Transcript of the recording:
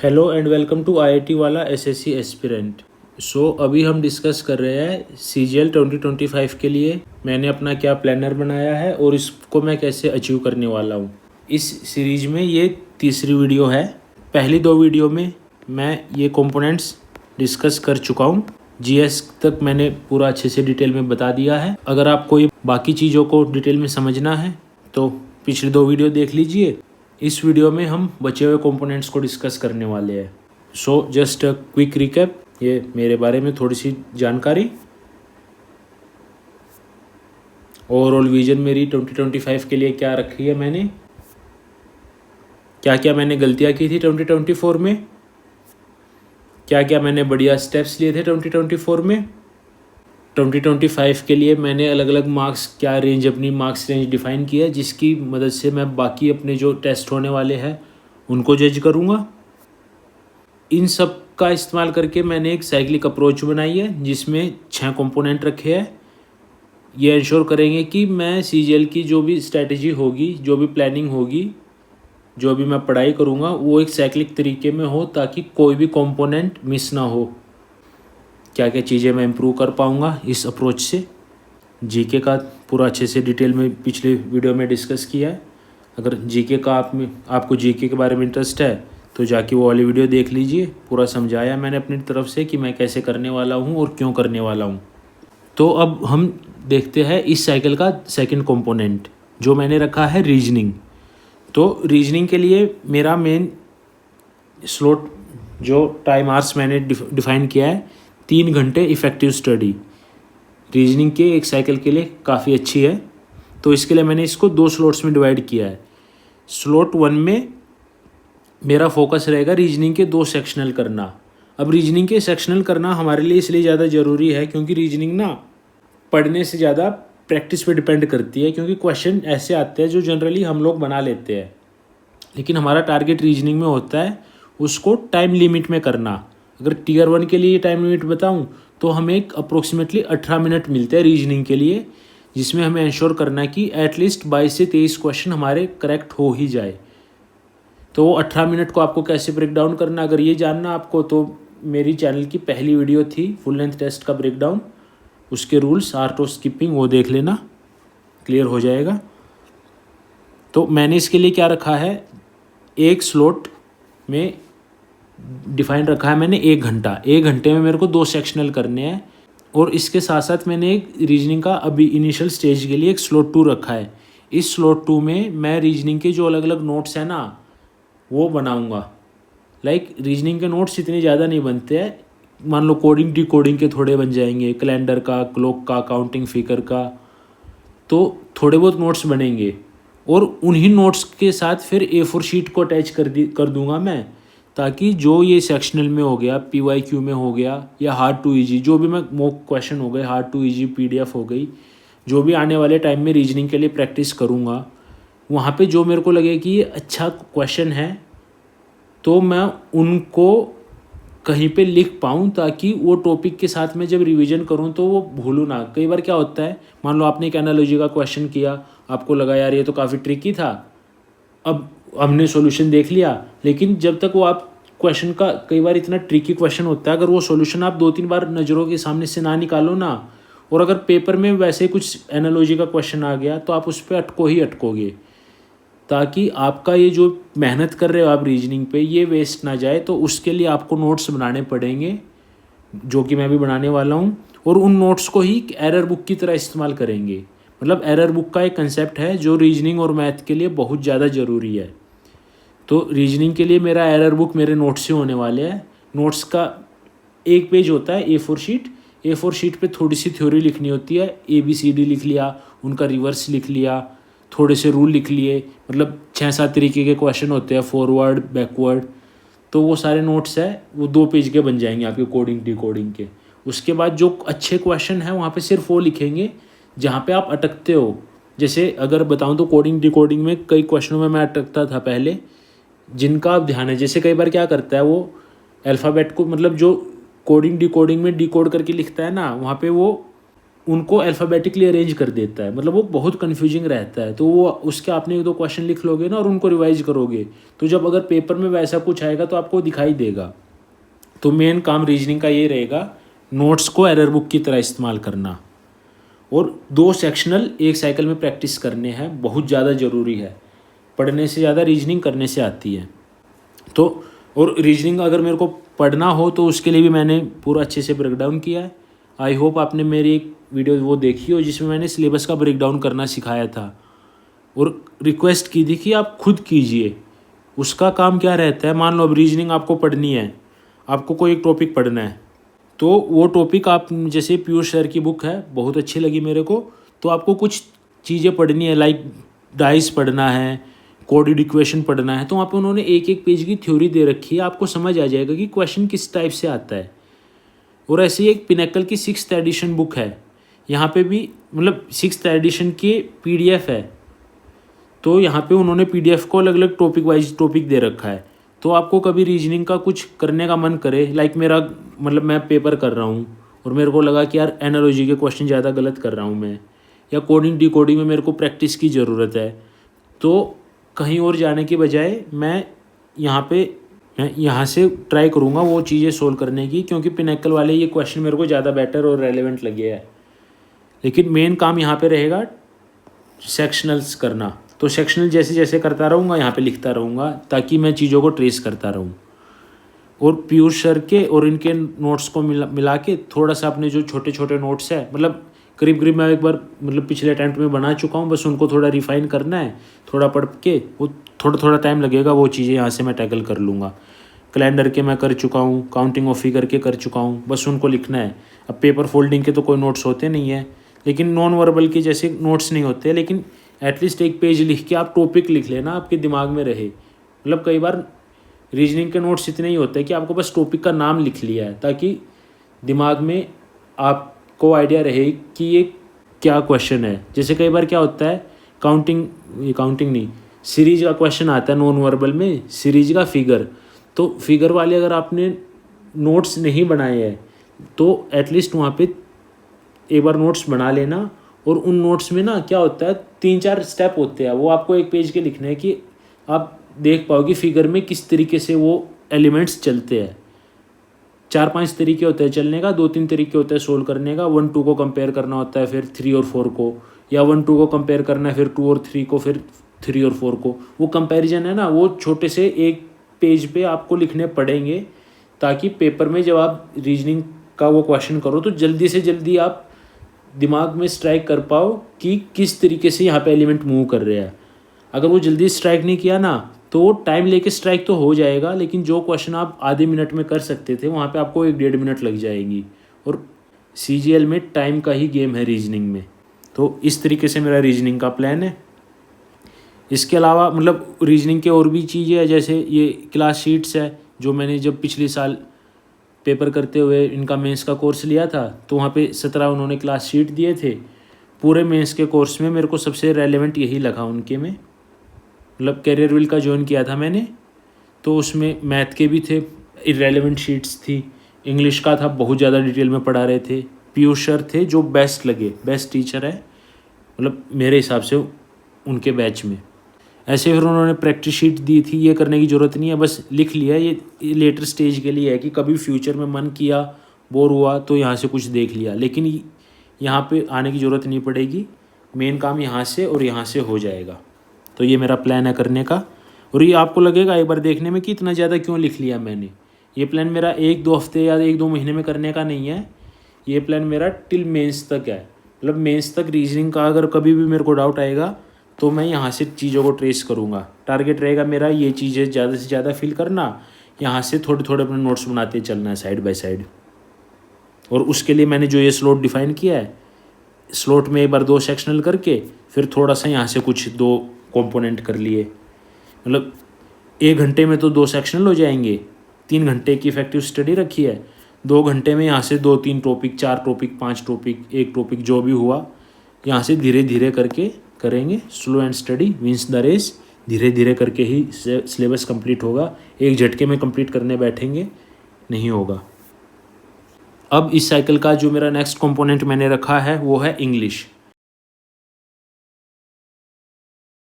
Hello and welcome to IIT वाला SSC aspirant. अभी हम डिस्कस कर रहे हैं सीजीएल 2025 के लिए मैंने अपना क्या प्लानर बनाया है और इसको मैं कैसे अचीव करने वाला हूँ। इस सीरीज में ये तीसरी वीडियो है। पहली दो वीडियो में मैं ये कंपोनेंट्स डिस्कस कर चुका हूँ। जीएस तक मैंने पूरा अच्छे से डिटेल में बता दिया है। अगर आपको ये बाकी चीज़ों को डिटेल में समझना है तो पिछली दो वीडियो देख लीजिए। इस वीडियो में हम बचे हुए कंपोनेंट्स को डिस्कस करने वाले हैं। जस्ट अ क्विक रिकैप, ये मेरे बारे में थोड़ी सी जानकारी। ओवरऑल विजन मेरी 2025 के लिए क्या रखी है, मैंने क्या क्या मैंने गलतियां की थी 2024 में, क्या क्या मैंने बढ़िया स्टेप्स लिए थे 2024 में। 2025 के लिए मैंने अलग अलग मार्क्स क्या रेंज अपनी मार्क्स रेंज डिफ़ाइन की है, जिसकी मदद से मैं बाकी अपने जो टेस्ट होने वाले हैं उनको जज करूँगा। इन सब का इस्तेमाल करके मैंने एक साइक्लिक अप्रोच बनाई है जिसमें 6 कंपोनेंट रखे हैं। ये इंश्योर करेंगे कि मैं सीजीएल की जो भी स्ट्रैटेजी होगी, जो भी प्लानिंग होगी, जो भी मैं पढ़ाई करूँगा वो एक साइक्लिक तरीके में हो ताकि कोई भी कंपोनेंट मिस ना हो। क्या क्या चीज़ें मैं इम्प्रूव कर पाऊँगा इस अप्रोच से। जीके का पूरा अच्छे से डिटेल में पिछले वीडियो में डिस्कस किया है। अगर जीके का आपको जीके के बारे में इंटरेस्ट है तो जाके वो वाली वीडियो देख लीजिए। पूरा समझाया मैंने अपनी तरफ से कि मैं कैसे करने वाला हूँ और क्यों करने वाला हूँ। तो अब हम देखते हैं इस साइकिल का सेकंड कंपोनेंट जो मैंने रखा है रीजनिंग। तो रीजनिंग के लिए मेरा मेन स्लॉट जो टाइम आवर्स मैंने डिफाइन किया है 3 घंटे इफ़ेक्टिव स्टडी रीजनिंग के एक साइकिल के लिए काफ़ी अच्छी है। तो इसके लिए मैंने इसको 2 स्लॉट्स में डिवाइड किया है। स्लॉट 1 में मेरा फोकस रहेगा रीजनिंग के 2 सेक्शनल करना। अब रीजनिंग के सेक्शनल करना हमारे लिए इसलिए ज़्यादा ज़रूरी है क्योंकि रीजनिंग ना पढ़ने से ज़्यादा प्रैक्टिस पे डिपेंड करती है, क्योंकि क्वेश्चन ऐसे आते हैं जो जनरली हम लोग बना लेते हैं, लेकिन हमारा टारगेट रीजनिंग में होता है उसको टाइम लिमिट में करना। अगर टीयर 1 के लिए टाइम लिमिट बताऊं तो हमें एक अप्रोक्सीमेटली 18 मिनट मिलते हैं रीजनिंग के लिए, जिसमें हमें इंश्योर करना है कि एटलीस्ट 22 से 23 क्वेश्चन हमारे करेक्ट हो ही जाए। तो वो 18 मिनट को आपको कैसे ब्रेक डाउन करना, अगर ये जानना आपको तो मेरी चैनल की पहली वीडियो थी फुल लेंथ टेस्ट का ब्रेकडाउन, उसके रूल्स आर्ट ऑफ स्किपिंग, वो देख लेना, क्लियर हो जाएगा। तो मैंने इसके लिए क्या रखा है, एक स्लॉट में डिफाइन रखा है मैंने 1 घंटा। 1 घंटे में मेरे को 2 सेक्शनल करने हैं और इसके साथ साथ मैंने एक रीजनिंग का अभी इनिशियल स्टेज के लिए एक स्लॉट 2 रखा है। इस स्लॉट 2 में मैं रीजनिंग के जो अलग अलग नोट्स हैं ना वो बनाऊंगा। रीजनिंग के नोट्स इतने ज़्यादा नहीं बनते हैं, मान लो कोडिंग डी कोडिंग के थोड़े बन जाएंगे, कैलेंडर का, क्लॉक का, काउंटिंग फिगर का, तो थोड़े बहुत नोट्स बनेंगे और उन्हीं नोट्स के साथ फिर A4 शीट को अटैच कर दूंगा मैं, ताकि जो ये सेक्शनल में हो गया, PYQ में हो गया या हार्ड टू ईजी, जो भी मैं मॉक क्वेश्चन हो गए, हार्ड टू ईजी PDF हो गई, जो भी आने वाले टाइम में रीजनिंग के लिए प्रैक्टिस करूँगा, वहाँ पे जो मेरे को लगे कि ये अच्छा क्वेश्चन है तो मैं उनको कहीं पे लिख पाऊँ, ताकि वो टॉपिक के साथ में जब रिवीजन करूँ तो वो भूलूँ ना। कई बार क्या होता है, मान लो आपने एक एनालॉजी का क्वेश्चन किया, आपको लगा यार ये तो काफ़ी ट्रिकी था, अब हमने सॉल्यूशन देख लिया, लेकिन जब तक वो आप क्वेश्चन का, कई बार इतना ट्रिकी क्वेश्चन होता है, अगर वो सॉल्यूशन आप 2-3 बार नज़रों के सामने से ना निकालो ना, और अगर पेपर में वैसे कुछ एनालॉजी का क्वेश्चन आ गया तो आप उस पर अटको ही अटकोगे, ताकि आपका ये जो मेहनत कर रहे हो आप रीजनिंग पे ये वेस्ट ना जाए। तो उसके लिए आपको नोट्स बनाने पड़ेंगे, जो कि मैं भी बनाने वाला हूँ, और उन नोट्स को ही एरर बुक की तरह इस्तेमाल करेंगे। मतलब एरर बुक का एक कंसेप्ट है जो रीजनिंग और मैथ के लिए बहुत ज़्यादा ज़रूरी है। तो रीजनिंग के लिए मेरा एरर बुक मेरे नोट्स से होने वाले हैं। नोट्स का एक पेज होता है A4 शीट, A4 शीट पे थोड़ी सी थ्योरी लिखनी होती है, ABCD लिख लिया, उनका रिवर्स लिख लिया, थोड़े से रूल लिख लिए, मतलब 6-7 तरीके के क्वेश्चन होते हैं, फॉरवर्ड बैकवर्ड, तो वो सारे नोट्स है वो 2 पेज के बन जाएंगे आपके कोडिंग डी कोडिंग के। उसके बाद जो अच्छे क्वेश्चन हैं वहाँ पे सिर्फ वो लिखेंगे जहाँ पे आप अटकते हो। जैसे अगर बताऊँ तो कोडिंग डी कोडिंग में कई क्वेश्चनों में मैं अटकता था पहले, जिनका आप ध्यान है। जैसे कई बार क्या करता है वो अल्फ़ाबेट को, मतलब जो कोडिंग डी कोडिंग में डी कोड करके लिखता है ना, वहाँ पे वो उनको अल्फ़ाबेटिकली अरेंज कर देता है, मतलब वो बहुत कन्फ्यूजिंग रहता है। तो वो उसके आपने 1-2 क्वेश्चन लिख लोगे ना और उनको रिवाइज़ करोगे, तो जब अगर पेपर में वैसा कुछ आएगा तो आपको दिखाई देगा। तो मेन काम रीजनिंग का ये रहेगा, नोट्स को एरर बुक की तरह इस्तेमाल करना, और 2 सेक्शनल एक साइकिल में प्रैक्टिस करने हैं, बहुत ज़्यादा ज़रूरी है। पढ़ने से ज़्यादा रीजनिंग करने से आती है। तो और रीजनिंग अगर मेरे को पढ़ना हो तो उसके लिए भी मैंने पूरा अच्छे से ब्रेक डाउन किया है। आई होप आपने मेरी एक वीडियो वो देखी हो जिसमें मैंने सिलेबस का ब्रेक डाउन करना सिखाया था, और रिक्वेस्ट की थी कि आप खुद कीजिए। उसका काम क्या रहता है, मान लो अब रीजनिंग आपको पढ़नी है, आपको कोई एक टॉपिक पढ़ना है, तो वो टॉपिक आप, जैसे पीयूष सर की बुक है, बहुत अच्छी लगी मेरे को, तो आपको कुछ चीज़ें पढ़नी है, लाइक डाइस पढ़ना है, कोडेड इक्वेशन पढ़ना है, तो वहाँ पे उन्होंने एक एक पेज की थ्योरी दे रखी है, आपको समझ आ जाएगा कि क्वेश्चन किस टाइप से आता है। और ऐसे ही एक पिनेकल की 6th एडिशन बुक है, यहाँ पे भी मतलब 6th एडिशन की PDF है, तो यहाँ पे उन्होंने PDF को अलग अलग टॉपिक वाइज टॉपिक दे रखा है। तो आपको कभी रीजनिंग का कुछ करने का मन करे, लाइक मेरा मतलब मैं पेपर कर रहा हूँ और मेरे को लगा कि यार एनालॉजी के क्वेश्चन ज़्यादा गलत कर रहा हूँ मैं, या कोडिंग डिकोडिंग में मेरे को प्रैक्टिस की ज़रूरत है, तो कहीं और जाने के बजाय मैं यहाँ से ट्राई करूँगा वो चीज़ें सोल्व करने की, क्योंकि पिनेकल वाले ये क्वेश्चन मेरे को ज़्यादा बेटर और रेलेवेंट लगे है। लेकिन मेन काम यहाँ पे रहेगा सेक्शनल्स करना, तो सेक्शनल जैसे जैसे करता रहूँगा, यहाँ पे लिखता रहूँगा ताकि मैं चीज़ों को ट्रेस करता रहूँ। और पीयूष सर के और इनके नोट्स को मिला के थोड़ा सा अपने जो छोटे छोटे नोट्स है, मतलब करीब मैं एक बार मतलब पिछले अटेम्प्ट में बना चुका हूँ, बस उनको थोड़ा रिफाइन करना है, थोड़ा पढ़ के वो थोड़ा टाइम लगेगा, वो चीज़ें यहाँ से मैं टैकल कर लूँगा। कैलेंडर के मैं कर चुका हूँ, काउंटिंग ऑफ फिगर के कर चुका हूँ, बस उनको लिखना है। अब पेपर फोल्डिंग के तो कोई नोट्स होते नहीं है, लेकिन नॉन वर्बल के जैसे नोट्स नहीं होते, लेकिन एटलीस्ट एक पेज लिख के आप टॉपिक लिख लेना, आपके दिमाग में रहे। मतलब कई बार रीजनिंग के नोट्स इतने ही होते हैं कि आपको बस टॉपिक का नाम लिख लिया है, ताकि दिमाग में आपको आइडिया रहे कि ये क्या क्वेश्चन है। जैसे कई बार क्या होता है, काउंटिंग नहीं, सीरीज का क्वेश्चन आता है नॉन वर्बल में, सीरीज का फिगर, तो फिगर वाले अगर आपने नोट्स नहीं बनाए हैं तो एटलीस्ट वहाँ पे एक बार नोट्स बना लेना। और उन नोट्स में ना क्या होता है, 3-4 स्टेप होते हैं, वो आपको एक पेज के लिखने हैं कि आप देख पाओ कि फिगर में किस तरीके से वो एलिमेंट्स चलते हैं। 4-5 तरीके होते हैं चलने का, 2-3 तरीके होते हैं सोल्व करने का। 1-2 को कंपेयर करना होता है, फिर 3 और 4 को, या 1-2 को कंपेयर करना है, फिर 2 और 3 को, फिर 3 और 4 को। वो कंपैरिजन है ना, वो छोटे से एक पेज पे आपको लिखने पड़ेंगे, ताकि पेपर में जब आप रीजनिंग का वो क्वेश्चन करो तो जल्दी से जल्दी आप दिमाग में स्ट्राइक कर पाओ कि किस तरीके से यहाँ पे एलिमेंट मूव कर रहे हैं। अगर वो जल्दी स्ट्राइक नहीं किया ना, तो टाइम लेके स्ट्राइक तो हो जाएगा, लेकिन जो क्वेश्चन आप आधे मिनट में कर सकते थे वहाँ पे आपको 1-1.5 मिनट लग जाएंगी। और CGL में टाइम का ही गेम है रीजनिंग में। तो इस तरीके से मेरा रीजनिंग का प्लान है। इसके अलावा मतलब रीजनिंग के और भी चीज़ें हैं, जैसे ये क्लास शीट्स है, जो मैंने जब पिछले साल पेपर करते हुए इनका मेंस का कोर्स लिया था, तो वहाँ पे 17 उन्होंने क्लास शीट दिए थे। पूरे मेंस के कोर्स में मेरे को सबसे रेलेवेंट यही लगा उनके में। मतलब कैरियर विल का ज्वाइन किया था मैंने, तो उसमें मैथ के भी थे, इरेलेवेंट शीट्स थी, इंग्लिश का था, बहुत ज़्यादा डिटेल में पढ़ा रहे थे। पीयूष सर थे जो बेस्ट लगे, बेस्ट टीचर है मतलब मेरे हिसाब से उनके बैच में। ऐसे फिर उन्होंने प्रैक्टिस शीट दी थी, ये करने की ज़रूरत नहीं है, बस लिख लिया। ये लेटर स्टेज के लिए है कि कभी फ्यूचर में मन किया, बोर हुआ तो यहाँ से कुछ देख लिया, लेकिन यहाँ पे आने की ज़रूरत नहीं पड़ेगी। मेन काम यहाँ से और यहाँ से हो जाएगा। तो ये मेरा प्लान है करने का। और ये आपको लगेगा एक बार देखने में कि इतना ज़्यादा क्यों लिख लिया मैंने। ये प्लान मेरा 1-2 हफ्ते या 1-2 महीने में करने का नहीं है, ये प्लान मेरा टिल मेंस तक है। मतलब मेंस तक रीजनिंग का अगर कभी भी मेरे को डाउट आएगा तो मैं यहाँ से चीज़ों को ट्रेस करूँगा। टारगेट रहेगा मेरा ये चीज़ें ज़्यादा से ज़्यादा फिल करना, यहाँ से थोड़े थोड़े अपने नोट्स बनाते चलना है साइड बाय साइड। और उसके लिए मैंने जो ये स्लॉट डिफ़ाइन किया है, स्लॉट में एक बार 2 सेक्शनल करके फिर थोड़ा सा यहाँ से कुछ 2 कंपोनेंट कर लिए। मतलब 1 घंटे में तो 2 सेक्शनल हो जाएंगे, 3 घंटे की इफेक्टिव स्टडी रखी है, 2 घंटे में यहाँ से 2-3 टॉपिक, 4 टॉपिक, 5 टॉपिक, 1 टॉपिक जो भी हुआ यहाँ से धीरे धीरे करके करेंगे। Slow and study wins the race. धीरे धीरे करके ही सिलेबस कंप्लीट होगा, एक झटके में कंप्लीट करने बैठेंगे नहीं होगा। अब इस साइकिल का जो मेरा नेक्स्ट कंपोनेंट मैंने रखा है वो है इंग्लिश।